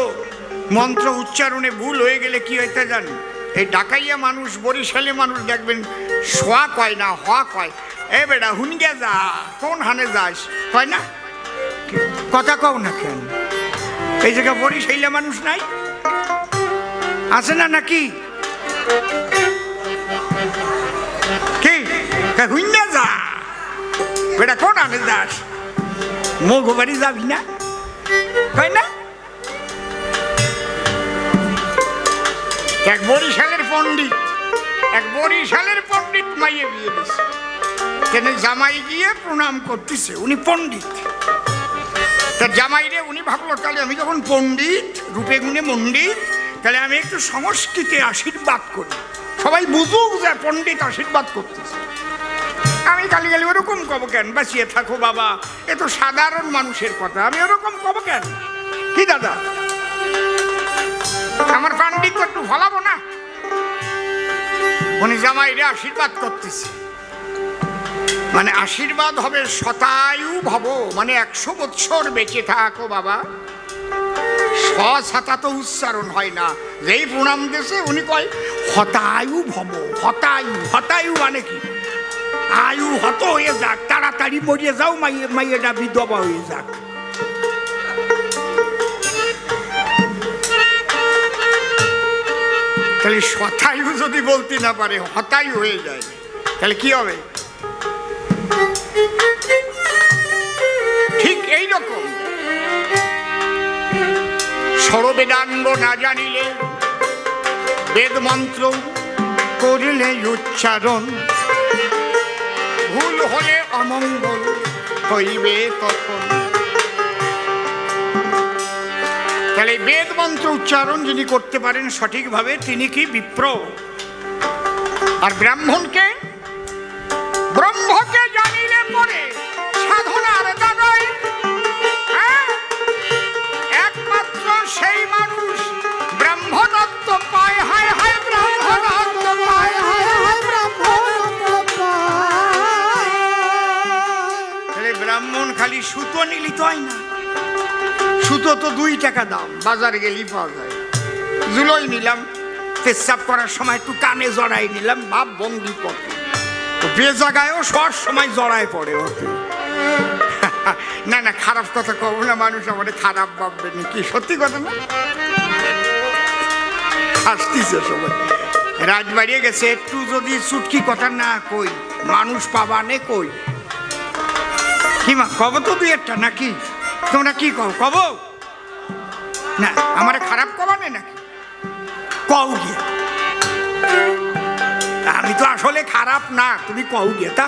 মন্ত্র উচ্চারণে ভুল হয়ে গেলে কি হইতে জানেন? এই ডাকাইয়া মানুষ, বরিশালে মানুষ দেখবেন সোয়া কয় না, হওয়া কয়। এ বেটা হুনগে যা, কোন হানে যাস কয় না, কথা কও না কেন? এই জায়গা বরিশাইলা মানুষ নাই, আছে না নাকি? কি হুইনা যা বেটা, কোন হানে যাস, মগো বাড়ি যাবি না কয় না? এক বরিশালের পণ্ডিত মাইয়ে বিয়ে দিচ্ছে, কেন জামাই গিয়ে প্রণাম করতেছে, উনি পণ্ডিত। তার জামাই রে উনি ভাবলো তাহলে আমি যখন পণ্ডিত, রূপে গুণে মণ্ডিত, তাহলে আমি একটু সংস্কৃতে আশীর্বাদ করি, সবাই বুঝুক যে পণ্ডিত আশীর্বাদ করতেছে। আমি খালি ওরকম কব কেন, বাঁচিয়ে থাকো বাবা, এ তো সাধারণ মানুষের কথা, আমি ওরকম কব কেন? কি দাদা, আমার পাণ্ডিত্য একটু ফলাবো না? উনি জামাইরে আশীর্বাদ করতেছে, মানে আশীর্বাদ হবে শতায়ু ভব, মানে 100 বছর বেঁচে থাকো বাবা। সাতা তো উচ্চারণ হয় না, যেই প্রণাম দেশে উনি কয় হতায়ু ভব। হতায়ু মানে কি? আয়ু হত হয়ে যাক, তাড়াতাড়ি মরিয়ে যাও, মাইয়েটা বিধবা হয়ে যাক। তাহলে শতায়ু যদি বলতে না পারে, হতায়ু হয়ে যায়, তাহলে কি হবে? ঠিক এইরকম সর্ববেদাঙ্গ না জানিলে, বেদ মন্ত্র করলে উচ্চারণ, ভুল হলে অমঙ্গল হইবে তখন। তাহলে বেদ মন্ত্র উচ্চারণ যিনি করতে পারেন সঠিকভাবে, তিনি কি বিপ্র। আর ব্রাহ্মণকে, ব্রহ্মকে জানিলে পরে সাধনার দাগায়, একমাত্র সেই মানুষ ব্রহ্মদত্ত পায়। হায় হায় ব্রহ্মদত্ত পায়, হায় হায় ব্রহ্মদত্ত পায়। তাহলে ব্রাহ্মণ খালি সুতো নিলিত হয় না, সুতো তো 2 টাকা দাম, বাজারে গেলেই পাওয়া যায়। জুলোই নিলাম, পেশাব করার সময় একটু কানে জড়াই নিলাম, ভাব বন্দি পথে বে জায়গায়ও সব সময় জড়ায় পড়ে ওকে। না না, খারাপ কথা কব না, মানুষ আমাদের খারাপ ভাববে নাকি? সত্যি কথা না, আসতেছে সবাই। রাত বাড়িয়ে গেছে, একটু যদি চুটকি কথা না কই, মানুষ পাবানে কই? কি মা কব তো 2-1টা নাকি? তোমরা কি কও, কব না? আমার খারাপ কবানে নাকি? কও গিয়ে, আমি তো আসলে খারাপ না, তুমি কও গিয়ে। তা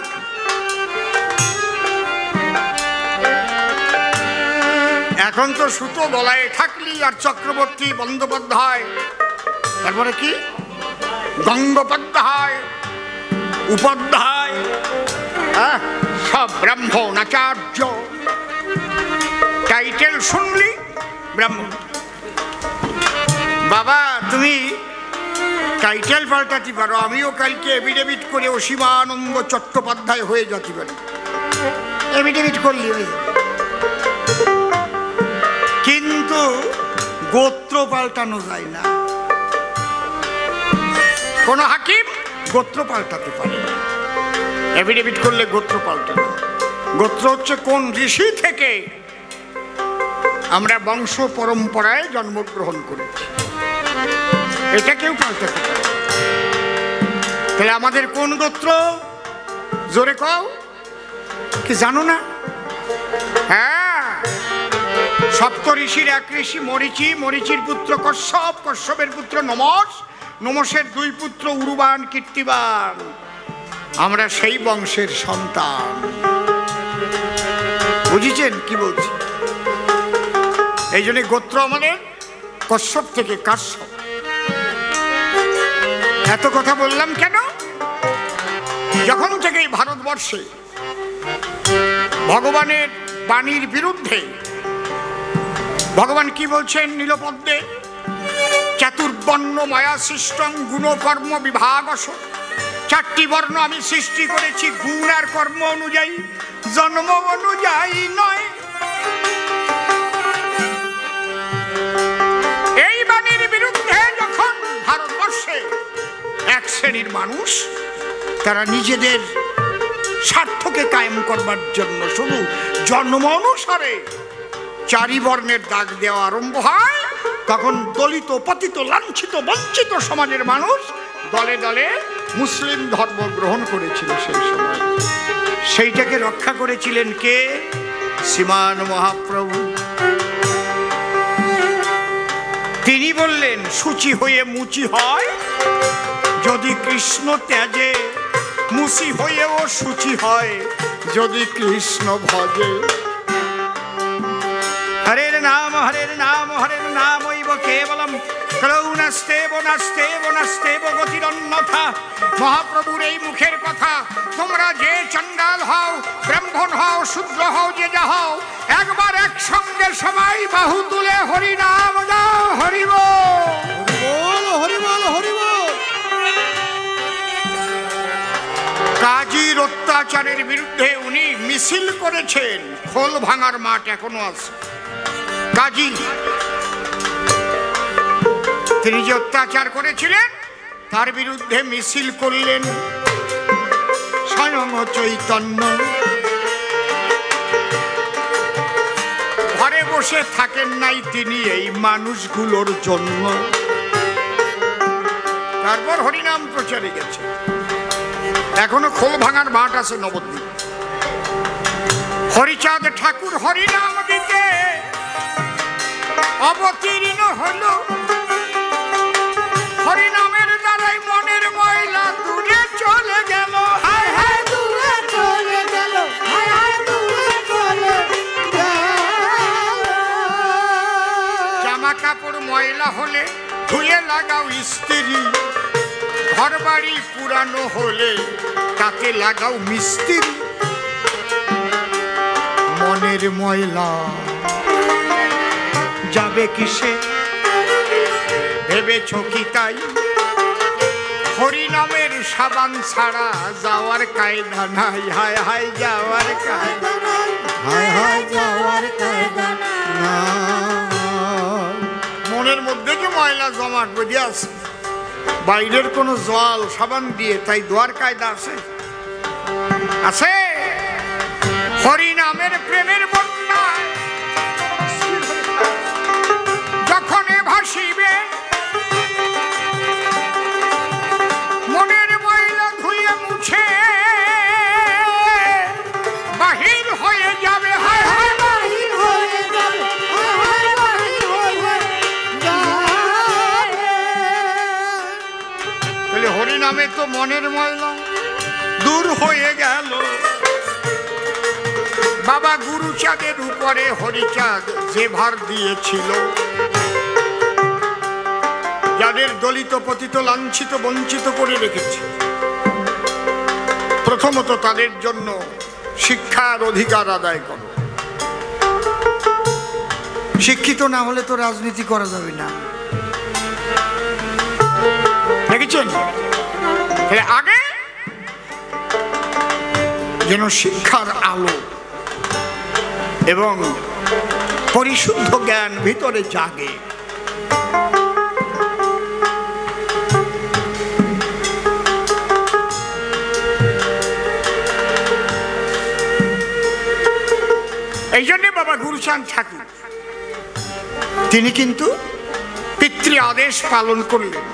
এখন তো সুতো গলায় থাকলি আর চক্রবর্তী বন্দ্যোপাধ্যায়, তারপরে কি গঙ্গোপাধ্যায়, উপাধ্যায়, সব ব্রাহ্মণ আচার্য, টাইটেল শুনলি ব্রাহ্মণ। বাবা তুমি টাইটেল পাল্টাতে পারো, আমিও কালকে এফিডেভিট করে অসীমানন্দ চট্টোপাধ্যায় হয়ে যেতে পারি, এফিডেভিট করলি হয়ে যাবে। কিন্তু গোত্র পাল্টানো যায় না, কোন হাকিম গোত্র পাল্টাতে পারে না। এফিডেভিট করলে গোত্র পাল্টানো, গোত্র হচ্ছে কোন ঋষি থেকে আমরা বংশ পরম্পরায় জন্মগ্রহণ করেছি, এটা কেউ পাল্টাতে পারে। তাহলে আমাদের কোন গোত্র? জোরে কও, কি জানো না? হ্যাঁ, সপ্ত ঋষির 1 ঋষি মরিচি, মরিচির পুত্র কশ্যপ, কশ্যপের পুত্র নমস, নমসের 2 পুত্র উরুবান, কীর্তিবান। আমরা সেই বংশের সন্তান। বুঝেছেন কি বলছি? এই জন্য গোত্র আমাদের কশ্যপ থেকে কাশ্যপ। এত কথা বললাম কেন? যখন থেকে ভারতবর্ষে ভগবানের বাণীর বিরুদ্ধে, ভগবান কি বলছেন নীলপদ্মে? চাতুর্বর্ণ মায়া সৃষ্টং গুণকর্ম বিভাগস চারটি বর্ণ আমি সৃষ্টি করেছি গুণ আর কর্ম অনুযায়ী, জন্ম অনুযায়ী নয়। এই বাণীর বিরুদ্ধে যখন ভারতবর্ষে এক শ্রেণীর মানুষ তারা নিজেদের স্বার্থকে কায়েম করবার জন্য শুধু জন্ম অনুসারে চারি বর্ণের দাগ দেওয়া আরম্ভ হয়, তখন দলিত পতিত লাঞ্ছিত বঞ্চিত সমাজের মানুষ দলে দলে মুসলিম ধর্ম গ্রহণ করেছিল। সেই সময় সেইটাকে রক্ষা করেছিলেন কে? শ্রীমান মহাপ্রভু। তিনি বললেন, সূচি হয়ে মুচি হয় যদি কৃষ্ণ ত্যাজে, মুচি হয়েও সূচি হয় যদি কৃষ্ণ ভজে। হরের নাম হরের নাম হরের নাম ঐব কেবলম করুণাস্তেব নাস্তেব নাস্তেব গতিরন্যথা। মহাপ্রভুর এই মুখের কথা, তোমরা যে চণ্ডাল হও, ব্রাহ্মণ হও, শূদ্র হও, যে যা হও, একবার একসঙ্গে সবাই বাহু তুলে হরি নাম দাও। হরি বল হরি বল হরি বল। কাজীর অত্যাচারের বিরুদ্ধে উনি মিছিল করেছেন। খোল ভাঙার মাঠ এখনো আছে। কাজী তিনি যে অত্যাচার করেছিলেন তার বিরুদ্ধে মিছিল করলেন। স্বয়ং চৈতন্য ঘরে বসে থাকেন নাই তিনি এই মানুষগুলোর জন্য। তারপর হরিনাম প্রচারে গেছে। এখনো খোল ভাঙার মাঠ আছে নবদ্বীপ। হরিচাঁদ ঠাকুর হরিনাম দিতে অবতীর্ণ হলো। হরিনামের দ্বারাই মনের ময়লা দূরে চলে গেল। হায় হায় দূরে চলে গেল, হায় হায় দূরে চলে গেল। জামা কাপড় ময়লা হলে ধুয়ে লাগাও ইস্ত্রি, ঘর বাড়ি পুরানো হলে তাতে লাগাও মিস্ত্রি। মনের ময়লা যাবে কিসে ভেবেছ কি তাই? হরিনামের সাবান ছাড়া যাওয়ার কায়দা নাই। হায় হায় যাওয়ার কায়দা, হায় হায় যাওয়ার কায়দা না। মনের মধ্যে যে ময়লা জমা করে আছে, বাইরের কোনো জল সাবান দিয়ে তাই দোয়ার কায়দা আছে? আছে? হরিনামের প্রেমের বন্যায় যখন ভাসিবে, মনের ময়লা ধুয়ে মুছে বাহির হয়ে যাবে। হায় হায় বাহির হয়ে যাবে, হায় হায় বাহির হয়ে যাবে। তাহলে হরিনামে তো মনের ময়লা দূর হয়ে গেল। বাবা গুরুচাঁদের উপরে হরিচাঁদ যে ভার দিয়েছিল, যাদের দলিত পতিত লাঞ্ছিত বঞ্চিত করে রেখেছে, প্রথমত তাদের জন্য শিক্ষার অধিকার আদায় করো। শিক্ষিত না হলে তো রাজনীতি করা যাবে না, দেখেছেন? আগে যেন শিক্ষার আলো এবং পরিশুদ্ধ জ্ঞান ভিতরে জাগে। এই জন্যে বাবা গুরুচাঁদ ঠাকুর তিনি কিন্তু পিতৃ আদেশ পালন করলেন।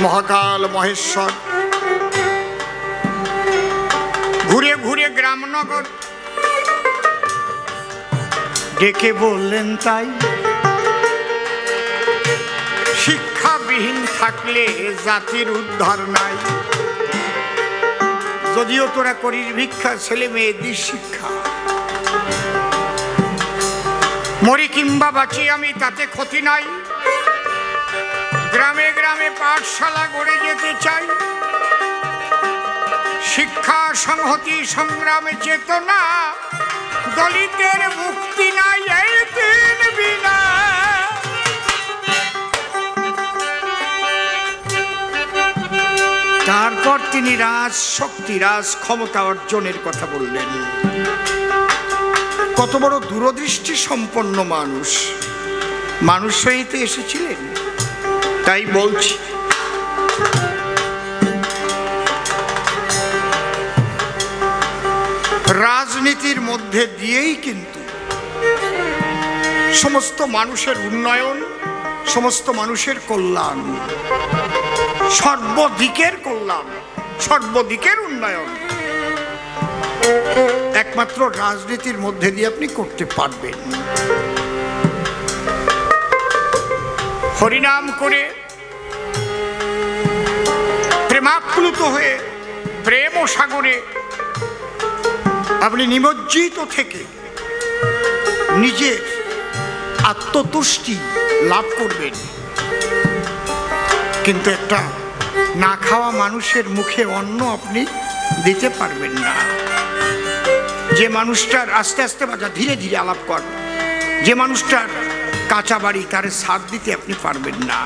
মহাকাল মহেশ্বর ঘুরে ঘুরে গ্রামনগর ডেকে বললেন, তাই শিক্ষাবিহীন থাকলে জাতির উদ্ধার নাই। যদিও তোরা করিস ভিক্ষা, ছেলে মেয়েদের শিক্ষা, মরি কিংবা বাঁচি আমি তাতে ক্ষতি নাই। গ্রামে গ্রামে পাঠশালা গড়ে যেতে চাই। শিক্ষা সংহতি সংগ্রামে চেতনা, দলিতের মুক্তি নাই এই দিন বিনা। তারপর তিনি রাজ শক্তি, রাজ ক্ষমতা অর্জনের কথা বললেন। কত বড় দূরদৃষ্টি সম্পন্ন মানুষ, মানুষ হইতে এসেছিলেন। তাই বলছি, রাজনীতির মধ্যে দিয়েই কিন্তু সমস্ত মানুষের উন্নয়ন, সমস্ত মানুষের কল্যাণ, সর্বদিকের কল্যাণ, সর্বদিকের উন্নয়ন একমাত্র রাজনীতির মধ্যে দিয়ে আপনি করতে পারবেন। হরিনাম করে প্রেমাপ্লুত হয়ে প্রেম ও সাগরে আপনি নিমজ্জিত থেকে নিজের আত্মতুষ্টি লাভ করবেন, কিন্তু একটা না খাওয়া মানুষের মুখে অন্ন আপনি দিতে পারবেন না। যে মানুষটার আস্তে আস্তে বাজা ধীরে ধীরে আলাপ কর, যে মানুষটার কাঁচা বাড়ি তার সাথ দিতে আপনি পারবেন না।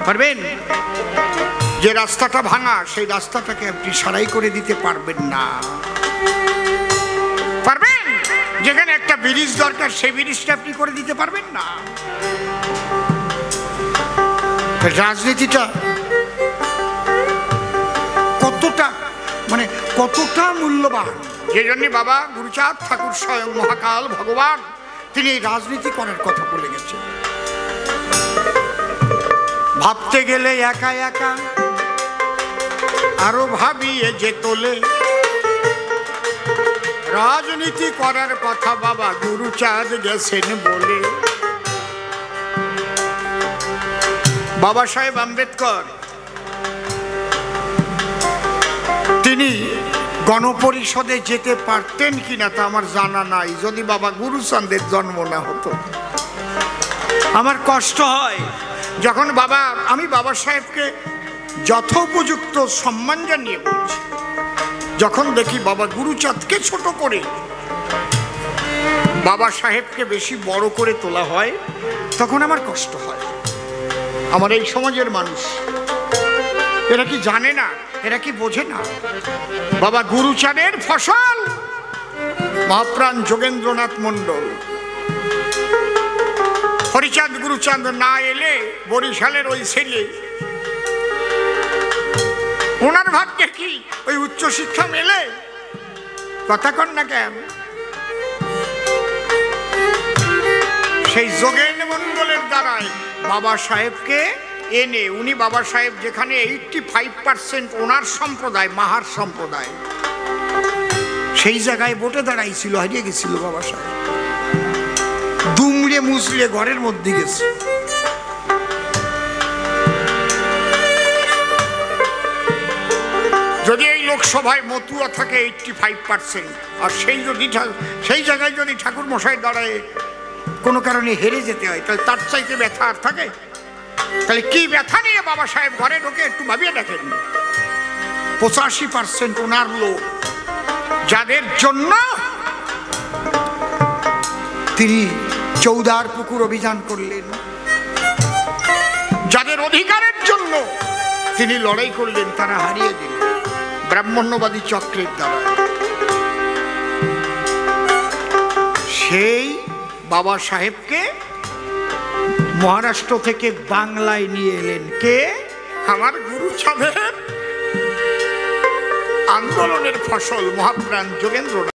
পারবেন? যে রাস্তাটা ভাঙা সেই রাস্তাটাকে আপনি সারাই করে দিতে পারবেন না। পারবেন? যেখানে একটা ব্রিজ দরকার সেই ব্রিজটা আপনি করে দিতে পারবেন না। রাজনীতিটা কতটা মূল্যবান, যে জন্য বাবা গুরুচাঁদ ঠাকুর স্বয়ং মহাকাল ভগবান তিনি এই রাজনীতি করার কথা বলে গেছেন। ভাবতে গেলে একা একা আরো ভাবিয়ে যে তোলে, রাজনীতি করার কথা বাবা গুরুচাঁদ গেছেন বলে। বাবা সাহেব আম্বেদকর তিনি গণপরিষদে যেতে পারতেন কিনা তা আমার জানা নাই, যদি বাবা গুরুচাঁদের জন্ম না হতো। আমার কষ্ট হয় যখন আমি বাবা সাহেবকে যথোপযুক্ত সম্মান জানিয়ে বলছি, যখন দেখি বাবা গুরুচাঁদকে ছোট করে বাবা সাহেবকে বেশি বড় করে তোলা হয়, তখন আমার কষ্ট হয়। আমার এই সমাজের মানুষ এরা কি জানে না, এরা কি বোঝে না? বাবা গুরুচাঁদের ফসল মহাপ্রাণ যোগেন্দ্রনাথ মণ্ডল। হরিচাঁদ গুরুচাঁদ না এলে বরিশালের ওই ছেলে, ওনার ভাগ্যে কি ওই উচ্চশিক্ষা মেলে? কথা কন না কেন? সেই যোগেন্দ্র মণ্ডলের দ্বারাই বাবা সাহেবকে এনে, উনি বাবা সাহেব যেখানে 85% ওনার সম্প্রদায়, মাহার সম্প্রদায়, সেই জায়গায় ভোটে দাঁড়াইছিল, হারিয়ে গেছিল বাবা সাহেব। দুমড়ে মুচড়ে ঘরের মধ্যে গেছে। যদি এই লোকসভায় মতুয়া থাকে 85%, আর সেই জায়গায় যদি ঠাকুর মশাই দাঁড়ায় কোনো কারণে হেরে যেতে হয়, তাহলে তার চাইতে ব্যথা আর থাকে? তাহলে কি ব্যথা নিয়ে বাবা সাহেব ঘরে ঢোকে একটু ভাবিয়ে দেখেন। 85% ওনার লোক, যাদের জন্য তিনি চৌদার পুকুর অভিযান করলেন, যাদের অধিকারের জন্য তিনি লড়াই করলেন, তারা হারিয়ে দিলেন ব্রাহ্মণ্যবাদী চক্রের দ্বারা। সেই বাবা সাহেবকে মহারাষ্ট্র থেকে বাংলায় নিয়ে এলেন কে? আমার গুরুচাঁদের আন্দোলনের ফসল মহাপ্রাণ যোগেন্দ্র।